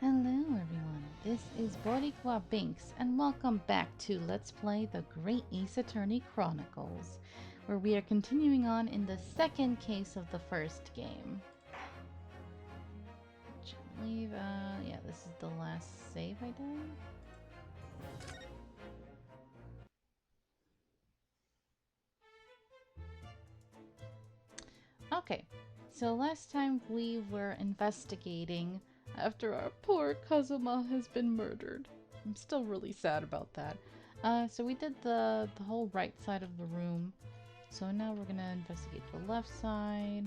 Hello everyone, this is Boricua Binks, and welcome back to Let's Play the Great Ace Attorney Chronicles, where we are continuing on in the second case of the first game. Which I believe, yeah, this is the last save I did. Okay, so last time we were investigating after our poor Kazuma has been murdered. I'm still really sad about that. So we did the whole right side of the room. So now we're gonna investigate the left side,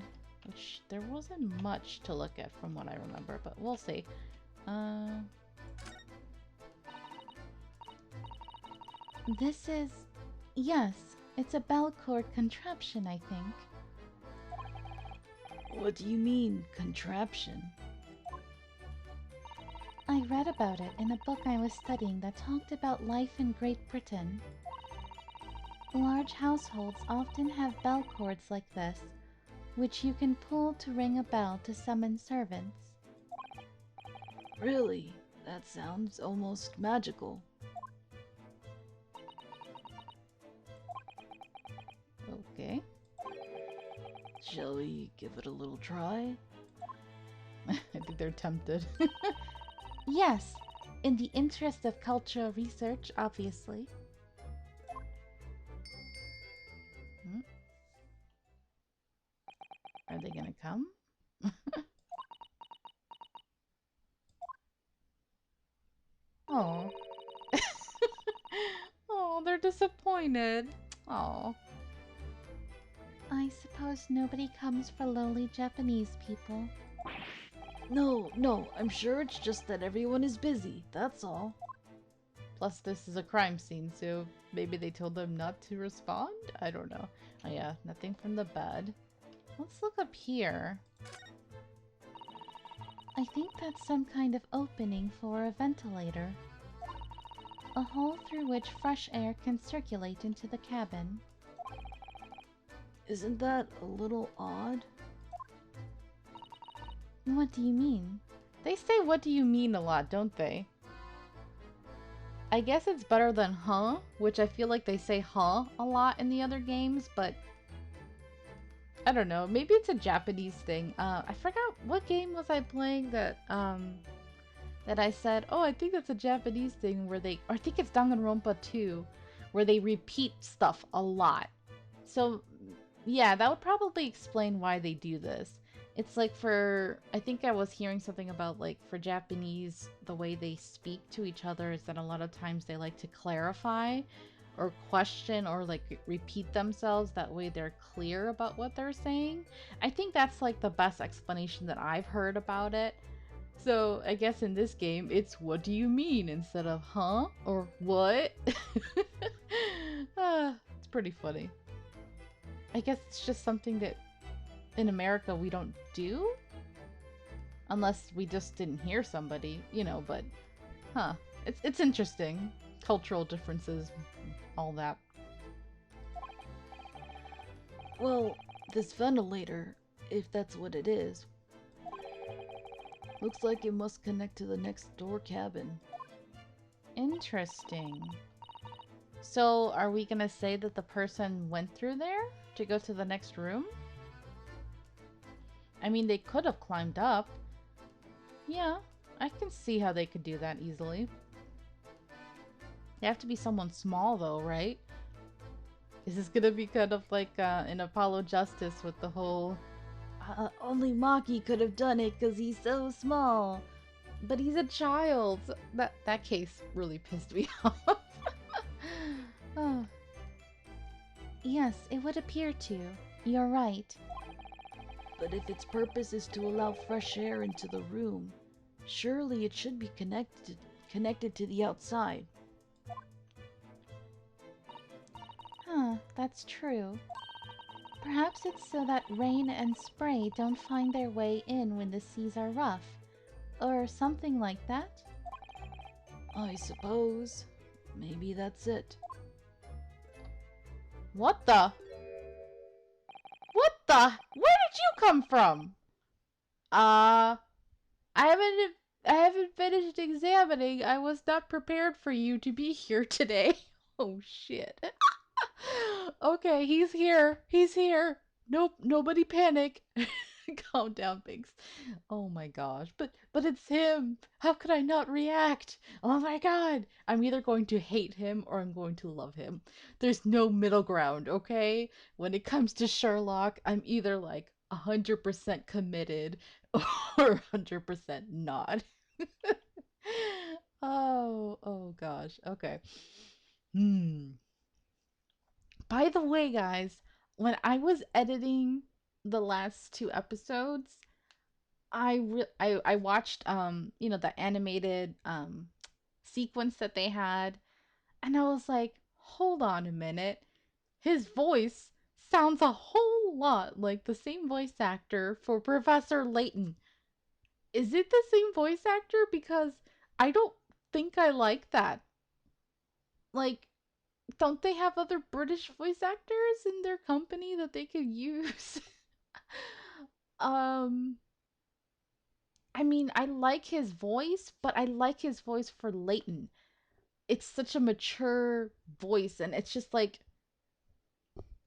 which there wasn't much to look at from what I remember, but we'll see. This is... yes, it's a bell cord contraption, I think. What do you mean, contraption? I read about it in a book I was studying that talked about life in Great Britain. Large households often have bell cords like this, which you can pull to ring a bell to summon servants. Really? That sounds almost magical. Okay. Shall we give it a little try? I think they're tempted. Yes, in the interest of cultural research, obviously. Are they gonna come? Oh. Oh, they're disappointed. Oh. I suppose nobody comes for lowly Japanese people. No, I'm sure it's just that everyone is busy, that's all. Plus, this is a crime scene, so maybe they told them not to respond? I don't know. Oh yeah, nothing from the bed. Let's look up here. I think that's some kind of opening for a ventilator. A hole through which fresh air can circulate into the cabin. Isn't that a little odd? What do you mean? They say what do you mean a lot, don't they? I guess it's better than huh, which I feel like they say huh a lot in the other games, but I don't know. Maybe it's a Japanese thing. I forgot what game was I playing that that I said, oh, I think that's a Japanese thing where they, or I think it's Danganronpa 2, where they repeat stuff a lot. So yeah, that would probably explain why they do this. It's like for, I think I was hearing something about like for Japanese, the way they speak to each other is that a lot of times they like to clarify or question or like repeat themselves. That way they're clear about what they're saying. I think that's like the best explanation that I've heard about it. So I guess in this game, it's what do you mean instead of huh or what? It's pretty funny. I guess it's just something that in America we don't do? Unless we just didn't hear somebody, you know, but huh. It's interesting. Cultural differences, all that. Well, this ventilator, if that's what it is, looks like it must connect to the next door cabin. Interesting. So, are we gonna say that the person went through there to go to the next room? I mean, they could have climbed up. Yeah, I can see how they could do that easily. They have to be someone small though, right? Is this gonna be kind of like an Apollo Justice with the whole... Only Maki could have done it because he's so small. But he's a child! That case really pissed me off. Oh. Yes, it would appear to. You're right. But if its purpose is to allow fresh air into the room, surely it should be connected to the outside. Huh, that's true. Perhaps it's so that rain and spray don't find their way in when the seas are rough. Or something like that? I suppose. Maybe that's it. What the? What the? Where did you come from? I haven't I haven't finished examining. I was not prepared for you to be here today. Oh shit. Okay, he's here. He's here. Nope, nobody panic. Calm down, Binks. Oh my gosh. But it's him. How could I not react? Oh my god. I'm either going to hate him or I'm going to love him. There's no middle ground, okay? When it comes to Sherlock, I'm either like 100% committed or 100% not. Oh gosh. Okay. Hmm. By the way, guys, when I was editing the last two episodes, I watched the animated sequence that they had, and I was like, hold on a minute. His voice sounds a whole lot like the same voice actor for Professor Layton. Is it the same voice actor? Because I don't think I like that. Like, don't they have other British voice actors in their company that they could use? um, I mean, I like his voice, but I like his voice for Leighton. It's such a mature voice, and it's just like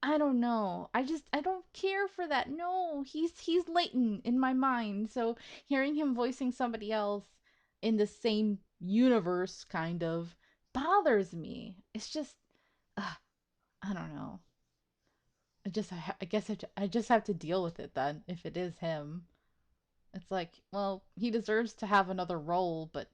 I don't know. I don't care for that. No, he's Leighton in my mind. So hearing him voicing somebody else in the same universe kind of bothers me. It's just I don't know. I guess I just have to deal with it then if it is him. It's like, well, he deserves to have another role, but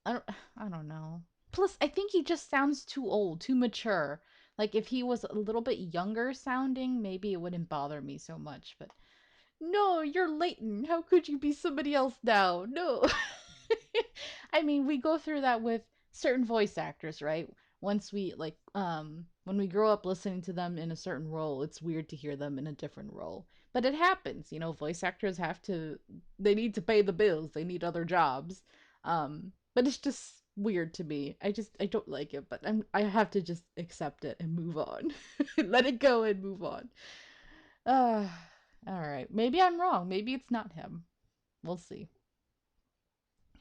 I don't I don't know. Plus, I think he just sounds too old, too mature. Like if he was a little bit younger sounding, maybe it wouldn't bother me so much, but no, you're Leighton. How could you be somebody else now? No. I mean, we go through that with certain voice actors, right? Once we when we grow up listening to them in a certain role, it's weird to hear them in a different role. But it happens, voice actors have to they need to pay the bills. They need other jobs. But it's just weird to me. I don't like it, but I have to just accept it and move on. Let it go and move on. Uh all right. Maybe I'm wrong. Maybe it's not him. We'll see.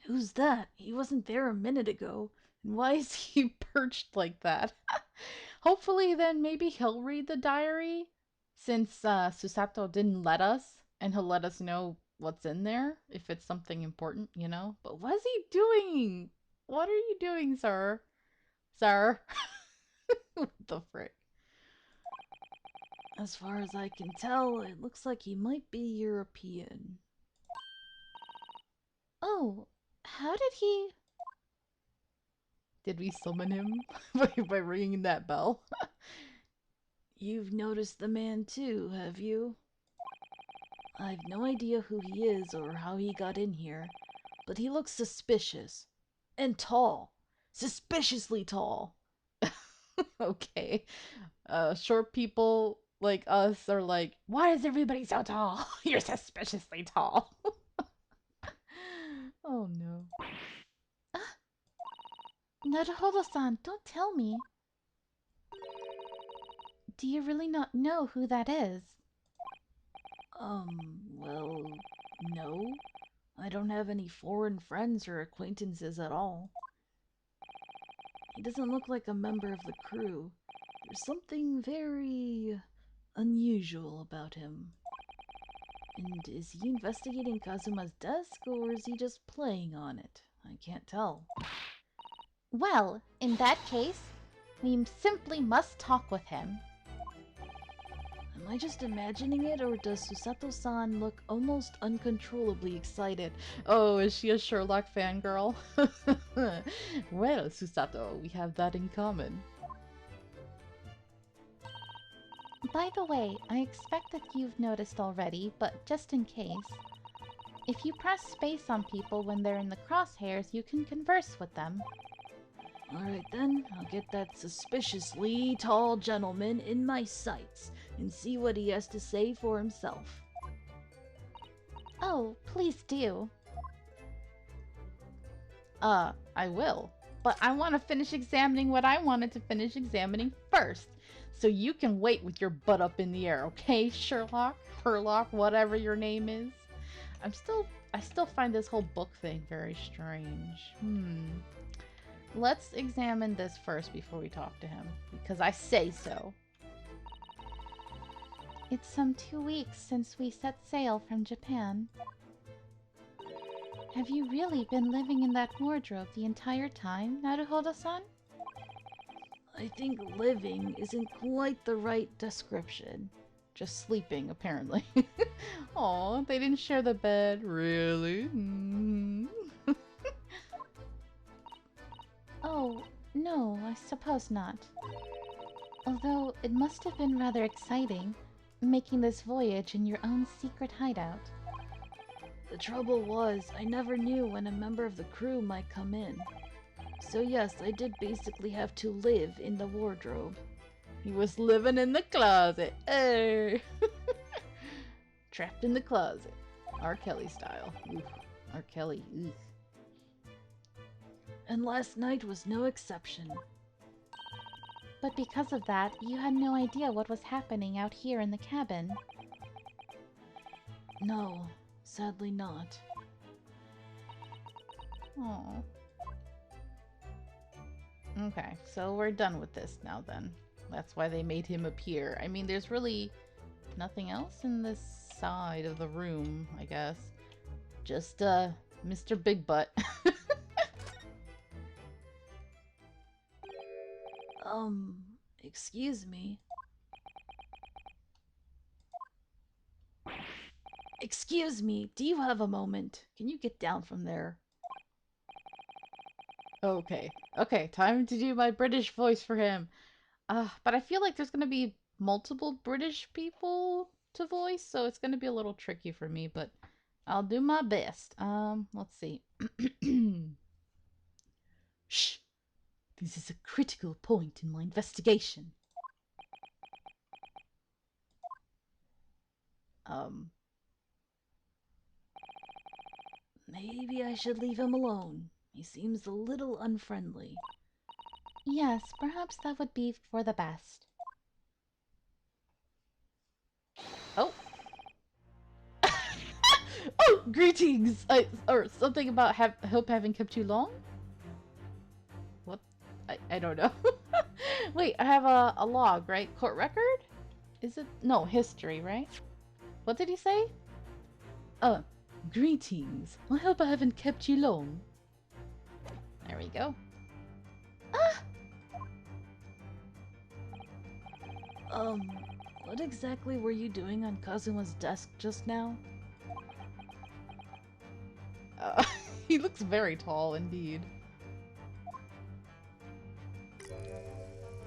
Who's that? He wasn't there a minute ago. And why is he perched like that? Hopefully, then maybe he'll read the diary since Susato didn't let us, and he'll let us know what's in there if it's something important. But what's he doing? What are you doing, sir? Sir? What the frick? As far as I can tell, it looks like he might be European. Oh, how did he. Did we summon him by ringing that bell? You've noticed the man too, have you? I've no idea who he is or how he got in here, but he looks suspicious. And tall. Suspiciously tall. Okay. Short people like us are like, why is everybody so tall? You're suspiciously tall. Oh no. Ah, Naruhodo-san, don't tell me. Do you really not know who that is? Well, no. I don't have any foreign friends or acquaintances at all. He doesn't look like a member of the crew. There's something very unusual about him. And is he investigating Kazuma's desk, or is he just playing on it? I can't tell. Well, in that case, we simply must talk with him. Am I just imagining it, or does Susato-san look almost uncontrollably excited? Oh, is she a Sherlock fangirl? Well, Susato, we have that in common. By the way, I expect that you've noticed already, but just in case. If you press space on people when they're in the crosshairs, you can converse with them. Alright then, I'll get that suspiciously tall gentleman in my sights and see what he has to say for himself. Oh, please do. I will. But I want to finish examining what I wanted to finish examining first. So you can wait with your butt up in the air, okay, Sherlock? Herlock, whatever your name is. I'm still I still find this whole book thing very strange. Let's examine this first before we talk to him, because I say so. It's some 2 weeks since we set sail from Japan. Have you really been living in that wardrobe the entire time, Naruhodo-san? I think living isn't quite the right description. Just sleeping, apparently. Aw, they didn't share the bed. Really? Oh, no, I suppose not. Although it must have been rather exciting, making this voyage in your own secret hideout. The trouble was, I never knew when a member of the crew might come in. So yes, I did basically have to live in the wardrobe. He was living in the closet. Hey. Trapped in the closet. R. Kelly style. Oof. R. Kelly. Ugh. And last night was no exception. But because of that, you had no idea what was happening out here in the cabin. No, sadly not. Aww. Okay, so we're done with this now then. That's why they made him appear. I mean, there's really nothing else in this side of the room, I guess. Just, Mr. Big Butt. Excuse me. Excuse me, do you have a moment? Can you get down from there? Okay. Okay, time to do my British voice for him. But I feel like there's gonna be multiple British people to voice, so it's gonna be a little tricky for me, but I'll do my best. Let's see. Shh! This is a critical point in my investigation. Maybe I should leave him alone. He seems a little unfriendly. Yes, perhaps that would be for the best. Oh! Oh, greetings! Or something about hope having kept you long? What? I don't know. Wait, I have a log, right? Court record? Is it? No, history, right? What did he say? Greetings. I hope I haven't kept you long. There we go. What exactly were you doing on Kazuma's desk just now? He looks very tall indeed.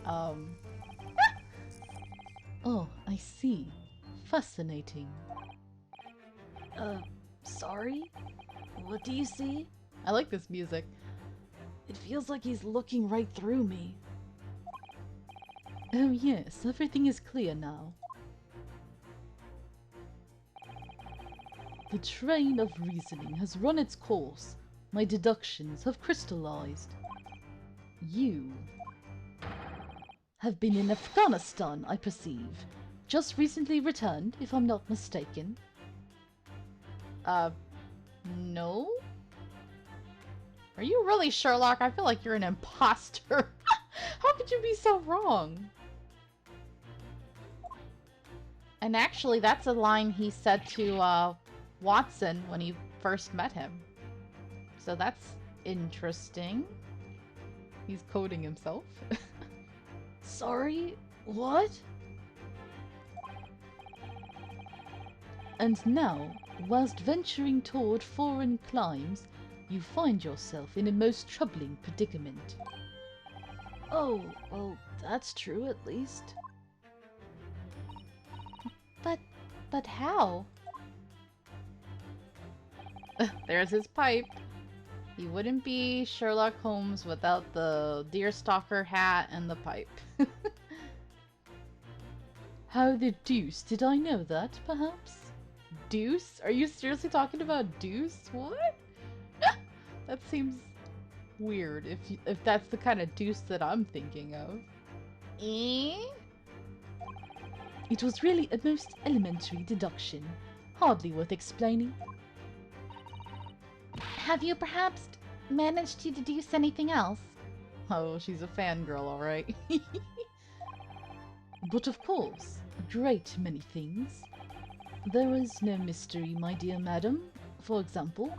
Oh, I see. Fascinating. Sorry? What do you see? I like this music. It feels like he's looking right through me. Oh yes, everything is clear now. The train of reasoning has run its course. My deductions have crystallized. You have been in Afghanistan, I perceive. Just recently returned, if I'm not mistaken. No? Are you really Sherlock? I feel like you're an imposter. How could you be so wrong? And actually, that's a line he said to, Watson when he first met him. So that's interesting. He's coding himself. Sorry? What? And now, whilst venturing toward foreign climes, you find yourself in a most troubling predicament. Oh, well, that's true at least. But how? There's his pipe. He wouldn't be Sherlock Holmes without the deerstalker hat and the pipe. How the deuce did I know that, perhaps? Deuce? Are you seriously talking about deuce? What? That seems weird if that's the kind of deuce that I'm thinking of. Eh? It was really a most elementary deduction. Hardly worth explaining. Have you perhaps managed to deduce anything else? Oh, she's a fangirl, alright. But of course, a great many things. There is no mystery, my dear madam. For example,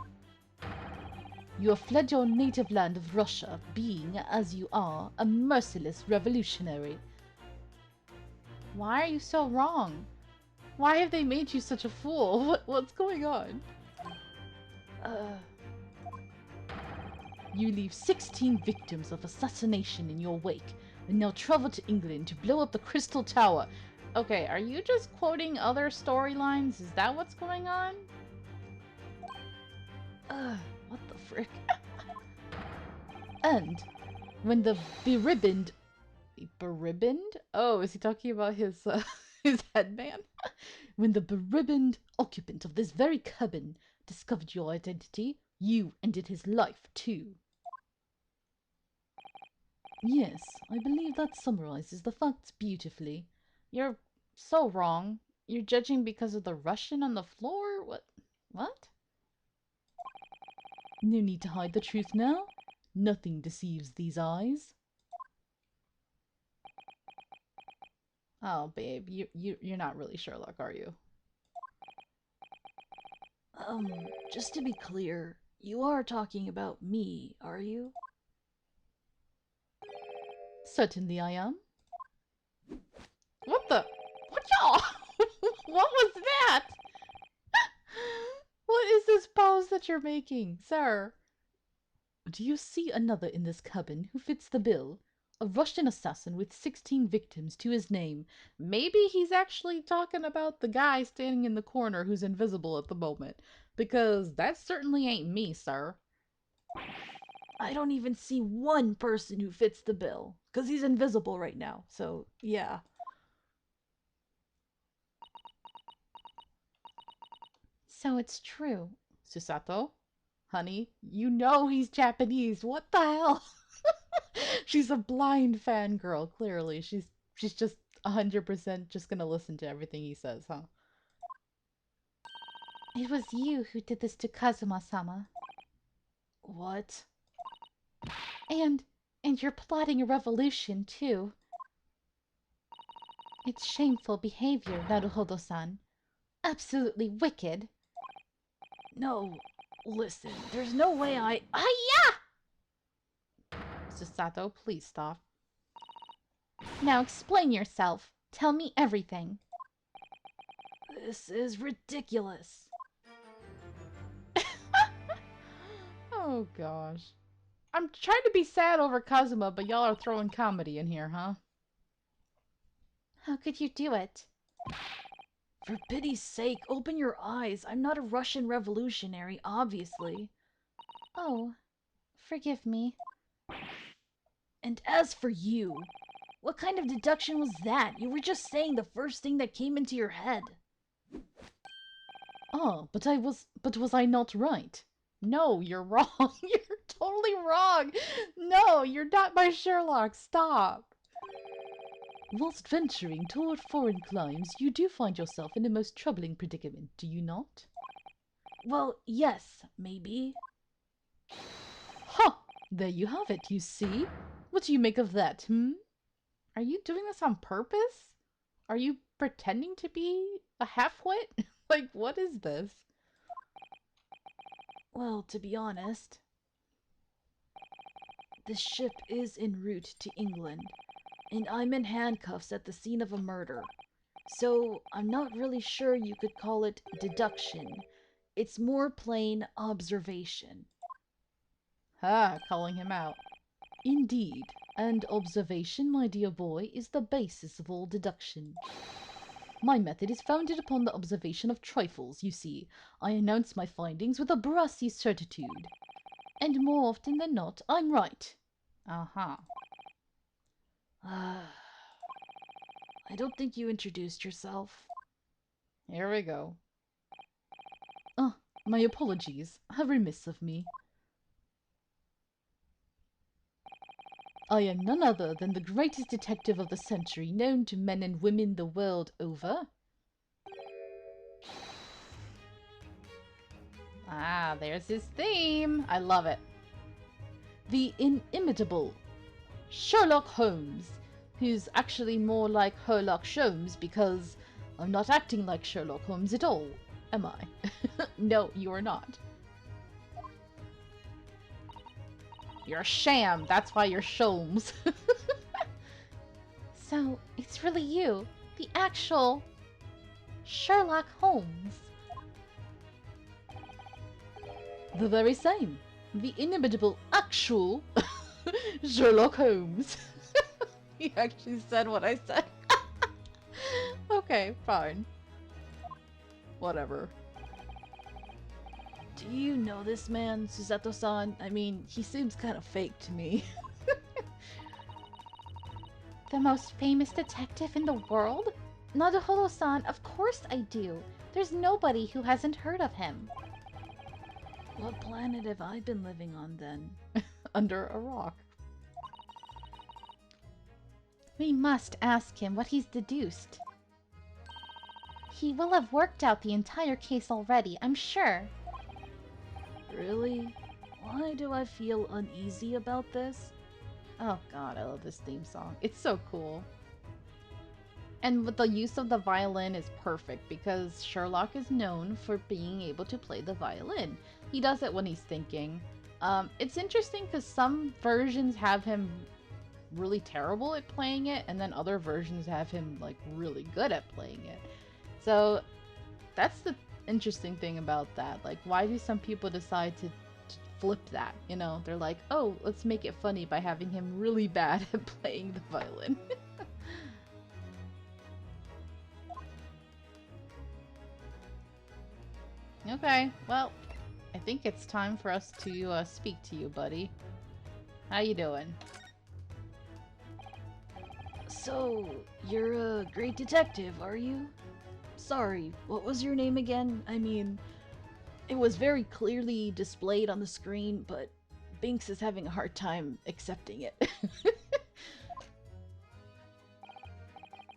you have fled your native land of Russia, being, as you are, a merciless revolutionary. Why are you so wrong? Why have they made you such a fool? What's going on? You leave 16 victims of assassination in your wake, and now travel to England to blow up the Crystal Tower. Okay, are you just quoting other storylines? Is that what's going on? What the frick? And when the beribboned... Beribboned? Oh, is he talking about his his headband? When the beribboned occupant of this very cabin discovered your identity, you ended his life too. Yes, I believe that summarizes the facts beautifully. You're so wrong. You're judging because of the Russian on the floor? What? No need to hide the truth now. Nothing deceives these eyes. Oh, babe, you're not really Sherlock, are you? Just to be clear, you are talking about me, are you? Certainly I am. What the? What y'all? What was that? What is this pose that you're making, sir? Do you see another in this cabin who fits the bill? A Russian assassin with 16 victims to his name. Maybe he's actually talking about the guy standing in the corner who's invisible at the moment. Because that certainly ain't me, sir. I don't even see one person who fits the bill. Because he's invisible right now. So, yeah. So it's true. Susato? Honey, you know he's Japanese. What the hell? She's a blind fangirl, clearly. She's just 100% just gonna listen to everything he says, huh? It was you who did this to Kazuma-sama. What? And you're plotting a revolution, too. It's shameful behavior, Naruhodo-san. Absolutely wicked. No, listen, there's no way I... Susato, please stop. Now explain yourself. Tell me everything. This is ridiculous. Oh gosh. I'm trying to be sad over Kazuma, but y'all are throwing comedy in here, huh? How could you do it? For pity's sake, open your eyes. I'm not a Russian revolutionary, obviously. Oh, forgive me. And as for you, what kind of deduction was that? You were just saying the first thing that came into your head. Oh, but was I not right? No, you're wrong. You're totally wrong. No, you're not my Sherlock. Stop. Whilst venturing toward foreign climes, you do find yourself in a most troubling predicament, do you not? Well, yes, maybe. Ha! There you have it, you see? What do you make of that, Are you doing this on purpose? Are you pretending to be a half-wit? Like, what is this? Well, to be honest, this ship is en route to England, and I'm in handcuffs at the scene of a murder. So, I'm not really sure you could call it deduction. It's more plain observation. Ah, calling him out. Indeed, and observation, my dear boy, is the basis of all deduction. My method is founded upon the observation of trifles, you see. I announce my findings with a brassy certitude. And more often than not, I'm right. Uh-huh. I don't think you introduced yourself. Here we go. My apologies. How remiss of me. I am none other than the greatest detective of the century, known to men and women the world over. Ah, there's his theme. I love it. The inimitable Sherlock Holmes, who's actually more like Herlock Sholmes because I'm not acting like Sherlock Holmes at all, am I? No, you are not. You're a sham. That's why you're Sholmes. So, it's really you, the actual Sherlock Holmes. The very same. The inimitable actual Sherlock Holmes. He actually said what I said. Okay, fine. Whatever. Do you know this man, Susato-san? I mean, he seems kind of fake to me. The most famous detective in the world? Naruhodo-san, of course I do. There's nobody who hasn't heard of him. What planet have I been living on then? Under a rock. We must ask him what he's deduced. He will have worked out the entire case already, I'm sure. Really? Why do I feel uneasy about this? Oh god, I love this theme song. It's so cool. And with the use of the violin is perfect because Sherlock is known for being able to play the violin. He does it when he's thinking. It's interesting because some versions have him really terrible at playing it, and then other versions have him like really good at playing it. So that's the interesting thing about that. Like, why do some people decide to flip that? You know, they're like, oh, let's make it funny by having him really bad at playing the violin. Okay, well, I think it's time for us to speak to you, buddy. How you doing? So, you're a great detective, are you? Sorry, what was your name again? I mean, it was very clearly displayed on the screen, but Binks is having a hard time accepting it.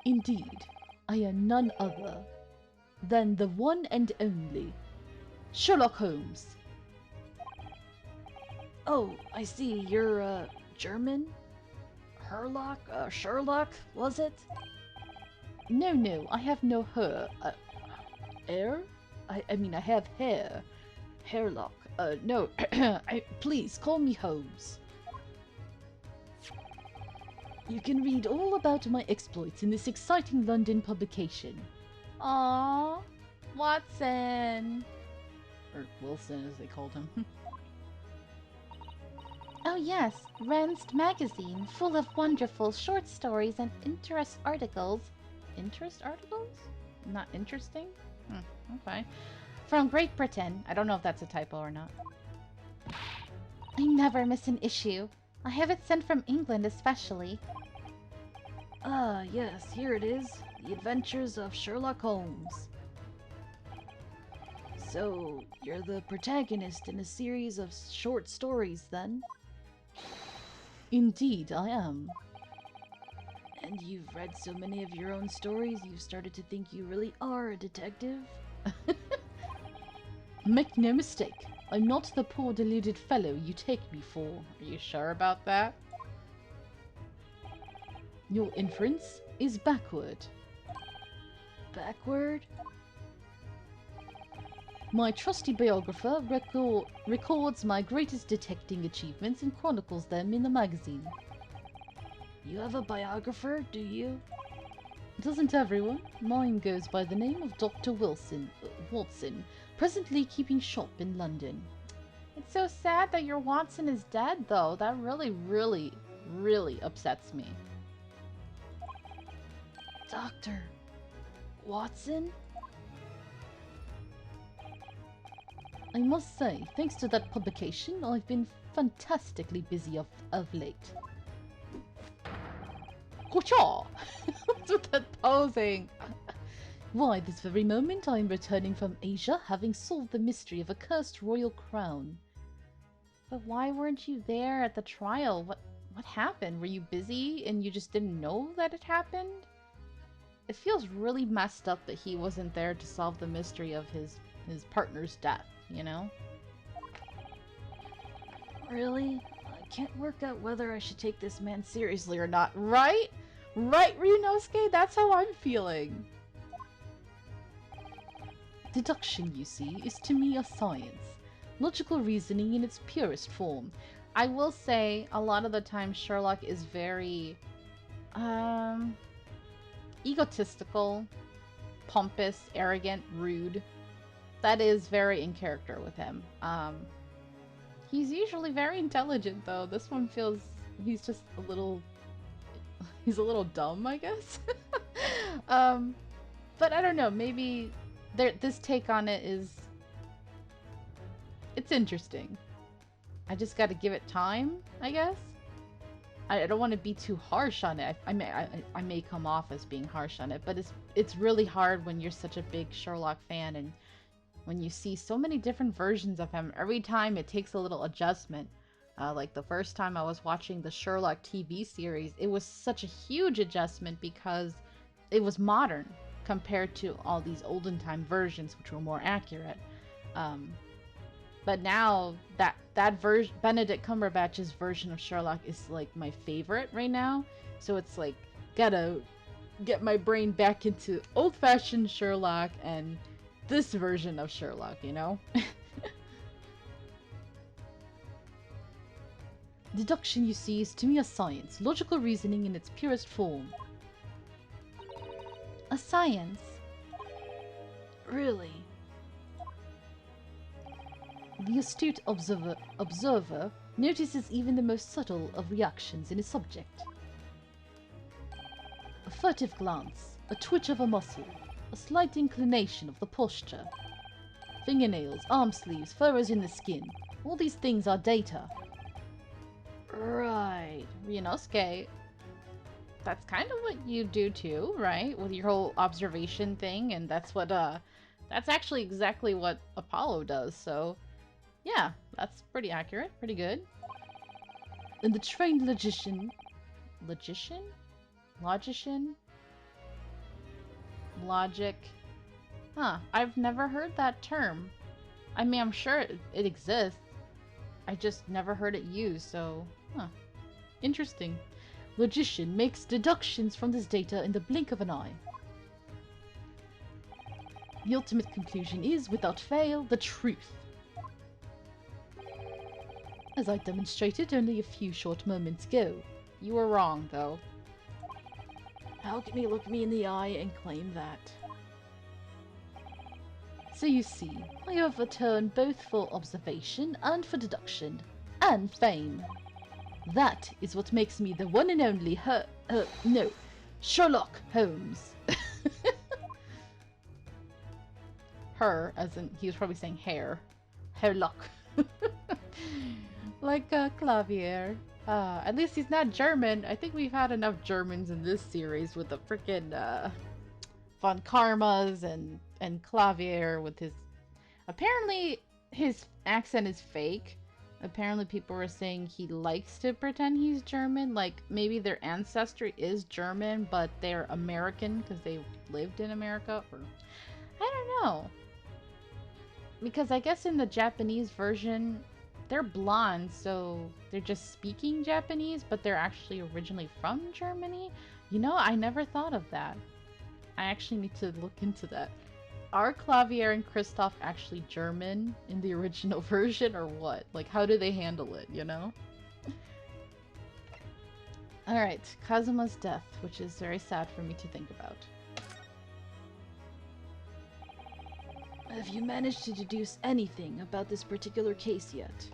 Indeed, I am none other than the one and only Sherlock Holmes. Oh, I see, you're, German? Sherlock, was it? No, I have no hair? I mean, I have hair. Hairlock. No, please, call me Holmes. You can read all about my exploits in this exciting London publication. Aww, Watson. Or Wilson, as they called him. Oh yes, Renst magazine, full of wonderful short stories and interest articles. Interest articles? Not interesting? Okay. From Great Britain. I don't know if that's a typo or not. I never miss an issue. I have it sent from England especially. Ah, yes, here it is. The Adventures of Sherlock Holmes. So, you're the protagonist in a series of short stories, then? Indeed, I am. And you've read so many of your own stories, you've started to think you really are a detective? Make no mistake, I'm not the poor deluded fellow you take me for. Are you sure about that? Your inference is backward. Backward? My trusty biographer records my greatest detecting achievements and chronicles them in the magazine. You have a biographer, do you? Doesn't everyone? Mine goes by the name of Dr. Watson, presently keeping shop in London. It's so sad that your Watson is dead, though. That really upsets me. Dr. Watson? I must say, thanks to that publication, I've been fantastically busy of late. Hoo-cha! What's with that posing? Why, this very moment I am returning from Asia, having solved the mystery of a cursed royal crown. But why weren't you there at the trial? What happened? Were you busy and you just didn't know that it happened? It feels really messed up that he wasn't there to solve the mystery of his partner's death, you know? Really? I can't work out whether I should take this man seriously or Or not. not, right? Right, Ryunosuke? That's how I'm feeling. Deduction, you see, is to me a science. Logical reasoning in its purest form. I will say, a lot of the time Sherlock is very, egotistical, pompous, arrogant, rude. That is very in character with him. He's usually very intelligent, though. This one feels he's just a little he's a little dumb, I guess. um, but I don't know. Maybe this take on it is it's interesting. I just got to give it time, I guess. I don't want to be too harsh on it. I may come off as being harsh on it, but it's really hard when you're such a big Sherlock fan and when you see so many different versions of him. Every time it takes a little adjustment. Like the first time I was watching the Sherlock TV series, it was such a huge adjustment because it was modern compared to all these olden time versions, which were more accurate. But now that version, Benedict Cumberbatch's version of Sherlock is like my favorite right now. So it's like gotta get my brain back into old-fashioned Sherlock and this version of Sherlock, you know? Deduction, you see, is to me a science, logical reasoning in its purest form. A science. Really? The astute observer notices even the most subtle of reactions in a subject. A furtive glance, a twitch of a muscle, a slight inclination of the posture. Fingernails, arm sleeves, furrows in the skin. All these things are data. Right. Ryunosuke, that's kind of what you do too, right? With your whole observation thing, and that's actually exactly what Apollo does, so yeah, that's pretty accurate, pretty good. And the trained logician... Logician? Logician? Logic? Huh, I've never heard that term. I mean, I'm sure it exists. I just never heard it used, so... Huh. Interesting. Logician makes deductions from this data in the blink of an eye. The ultimate conclusion is, without fail, the truth. As I demonstrated only a few short moments ago. You were wrong, though. How can he look me in the eye and claim that? So you see, I have a turn both for observation and for deduction, and fame. That is what makes me the one and only Sherlock Holmes. Her, as in, he was probably saying hair. Herlock. Like Clavier. At least he's not German. I think we've had enough Germans in this series with the frickin' Von Karmas and Clavier with his... Apparently his accent is fake. Apparently people were saying he likes to pretend he's German. Like, maybe their ancestry is German, but they're American because they lived in America. Or I don't know. Because I guess in the Japanese version, they're blonde, so they're just speaking Japanese, but they're actually originally from Germany. You know, I never thought of that. I actually need to look into that. Are Clavier and Kristoff actually German in the original version, or what? Like, how do they handle it, you know? Alright, Kazuma's death, which is very sad for me to think about. Have you managed to deduce anything about this particular case yet?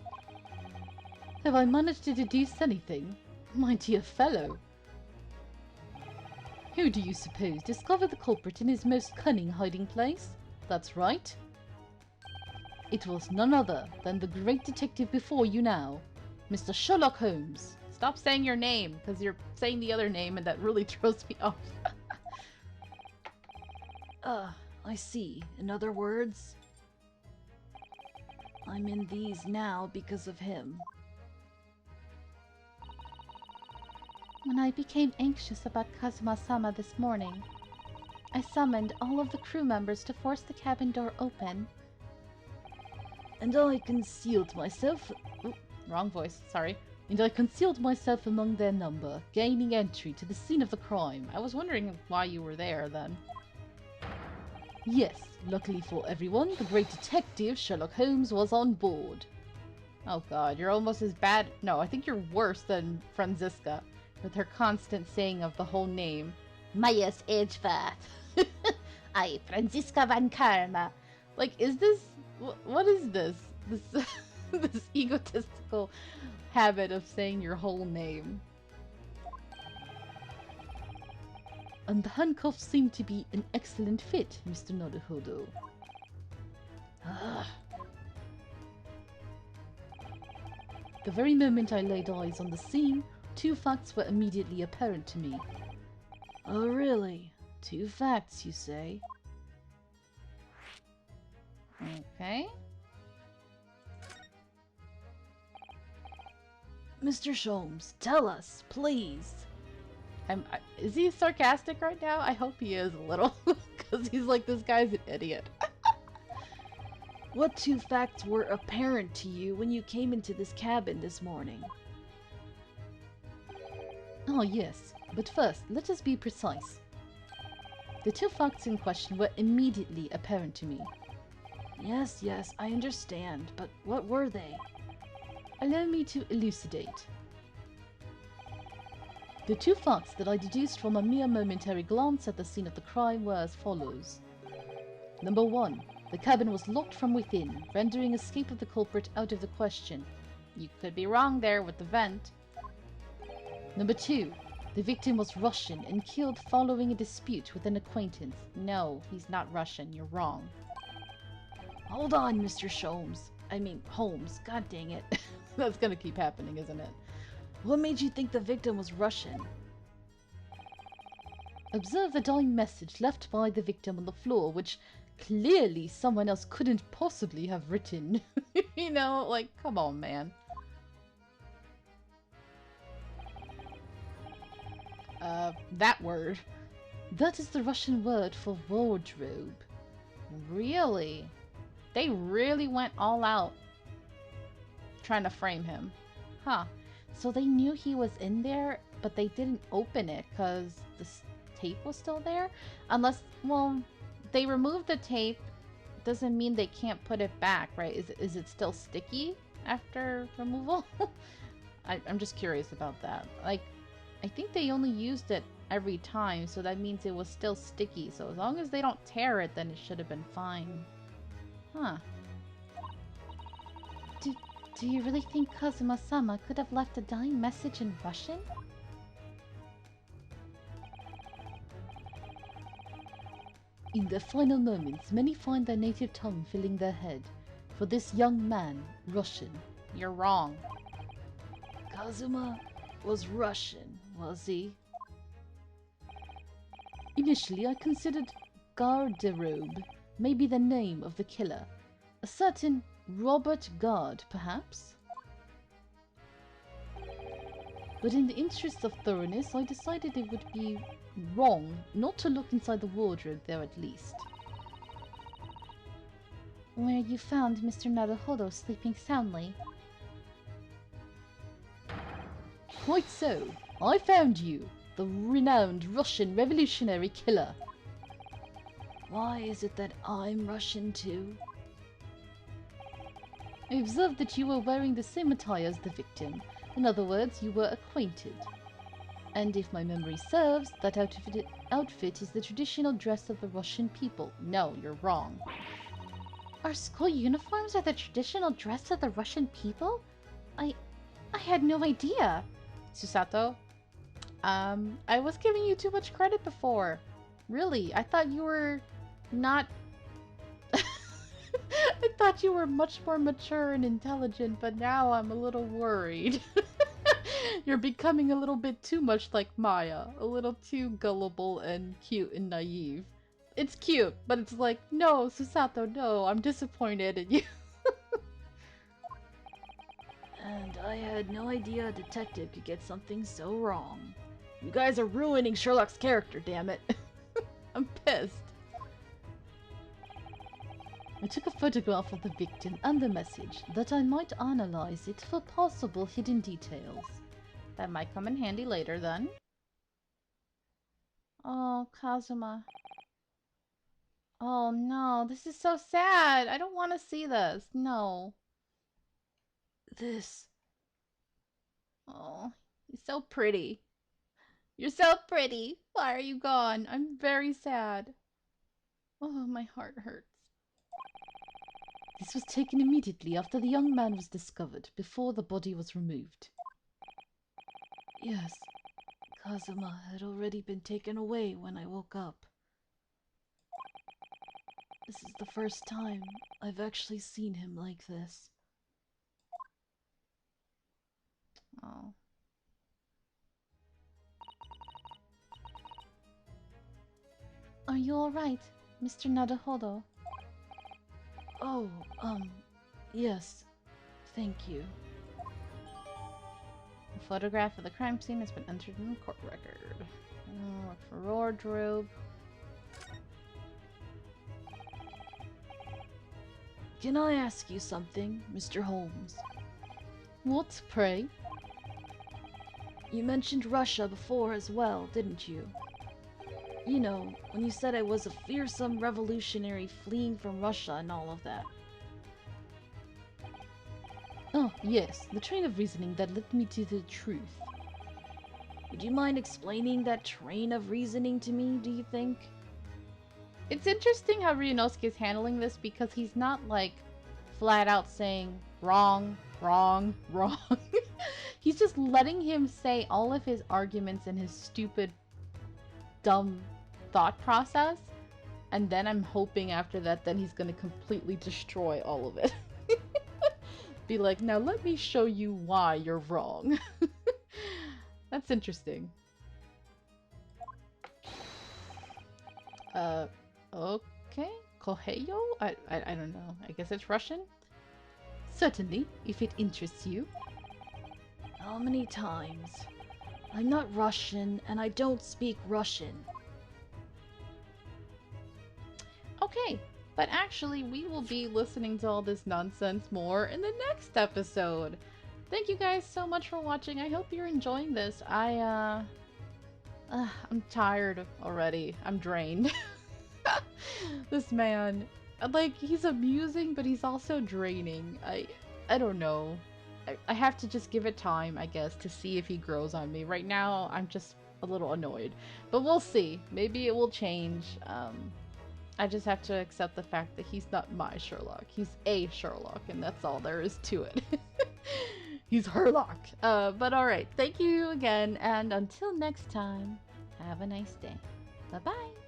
Have I managed to deduce anything? My dear fellow. Who do you suppose discovered the culprit in his most cunning hiding place? That's right. It was none other than the great detective before you now, Mr. Sherlock Holmes. Stop saying your name, because you're saying the other name and that really throws me off. I see. In other words, I'm in these now because of him. When I became anxious about Kazuma-sama this morning, I summoned all of the crew members to force the cabin door open. And I concealed myself Wrong voice, sorry. And I concealed myself among their number, gaining entry to the scene of the crime. I was wondering why you were there then. Yes, luckily for everyone, the great detective Sherlock Holmes was on board. Oh god, you're almost as bad. No, I think you're worse than Franziska, with her constant saying of the whole name. Myers Edgeworth. I, Franziska van Karma. Like, is this... What is this? This, this egotistical habit of saying your whole name. And the handcuffs seem to be an excellent fit, Mr. Naruhodo. The very moment I laid eyes on the scene, 2 facts were immediately apparent to me. Oh, really? 2 facts, you say? Okay. Mr. Sholmes, tell us, please. Is he sarcastic right now? I hope he is a little, because he's like, this guy's an idiot. What 2 facts were apparent to you when you came into this cabin this morning? Oh yes, but first, let us be precise. The 2 facts in question were immediately apparent to me. Yes, I understand, but what were they? Allow me to elucidate. The 2 facts that I deduced from a mere momentary glance at the scene of the crime were as follows. Number 1. The cabin was locked from within, rendering escape of the culprit out of the question. You could be wrong there with the vent. Number 2. The victim was Russian and killed following a dispute with an acquaintance. No, he's not Russian. You're wrong. Hold on, Mr. Sholmes. I mean, Holmes. God dang it. That's gonna keep happening, isn't it? What made you think the victim was Russian? Observe the dying message left by the victim on the floor, which clearly someone else couldn't possibly have written. You know, like, come on, man. That word. That is the Russian word for wardrobe. Really? They really went all out trying to frame him. Huh. So they knew he was in there, but they didn't open it because the tape was still there? Unless, well, they removed the tape. Doesn't mean they can't put it back, right? Is it still sticky after removal? I'm just curious about that. Like, I think they only used it every time, so that means it was still sticky. So as long as they don't tear it, then it should have been fine. Huh. Do you really think Kazuma-sama could have left a dying message in Russian? In their final moments, many find their native tongue filling their head. For this young man, Russian. You're wrong. Kazuma was Russian, was he? Initially, I considered Garderobe may be the name of the killer. A certain Robert Gard, perhaps? But in the interest of thoroughness, I decided it would be wrong not to look inside the wardrobe there at least. Where you found Mr. Naruhodo sleeping soundly. Quite so. I found you, the renowned Russian revolutionary killer. Why is it that I'm Russian too? I observed that you were wearing the same attire as the victim. In other words, you were acquainted. And if my memory serves, that outfit is the traditional dress of the Russian people. No, you're wrong. Our school uniforms are the traditional dress of the Russian people? I had no idea. Susato, I was giving you too much credit before. Really, I thought you were not... I thought you were much more mature and intelligent, but now I'm a little worried. You're becoming a little bit too much like Maya. A little too gullible and cute and naive. It's cute, but it's like, no, Susato, no, I'm disappointed in you. And I had no idea a detective could get something so wrong. You guys are ruining Sherlock's character, damn it. I'm pissed. I took a photograph of the victim and the message, that I might analyze it for possible hidden details. That might come in handy later then. Oh, Kazuma. Oh no, this is so sad. I don't want to see this. No. This. Oh, you're so pretty. You're so pretty. Why are you gone? I'm very sad. Oh, my heart hurts. This was taken immediately after the young man was discovered, before the body was removed. Yes, Kazuma had already been taken away when I woke up. This is the first time I've actually seen him like this. Oh. Are you alright, Mr. Nadahodo? Oh, yes. Thank you. A photograph of the crime scene has been entered in the court record. Look for wardrobe. Can I ask you something, Mr. Holmes? What, pray? You mentioned Russia before as well, didn't you? You know, when you said I was a fearsome revolutionary fleeing from Russia and all of that. Oh, yes, the train of reasoning that led me to the truth. Would you mind explaining that train of reasoning to me, do you think? It's interesting how Ryunosuke is handling this because he's not like flat out saying wrong, wrong, wrong. He's just letting him say all of his arguments in his stupid, dumb thought process. And then I'm hoping after that, then he's gonna completely destroy all of it. Be like, now let me show you why you're wrong. That's interesting. Okay. Koheyo? I don't know. I guess it's Russian? Certainly, if it interests you. How many times? I'm not Russian, and I don't speak Russian. Okay, but actually we will be listening to all this nonsense more in the next episode. Thank you guys so much for watching. I hope you're enjoying this. I'm tired already. I'm drained. This man, like, he's amusing, but he's also draining. I don't know. I have to just give it time, I guess, to see if he grows on me. Right now, I'm just a little annoyed. But we'll see. Maybe it will change. I just have to accept the fact that he's not my Sherlock. He's a Sherlock, and that's all there is to it. He's Herlock. But alright, thank you again, and until next time, have a nice day. Bye-bye.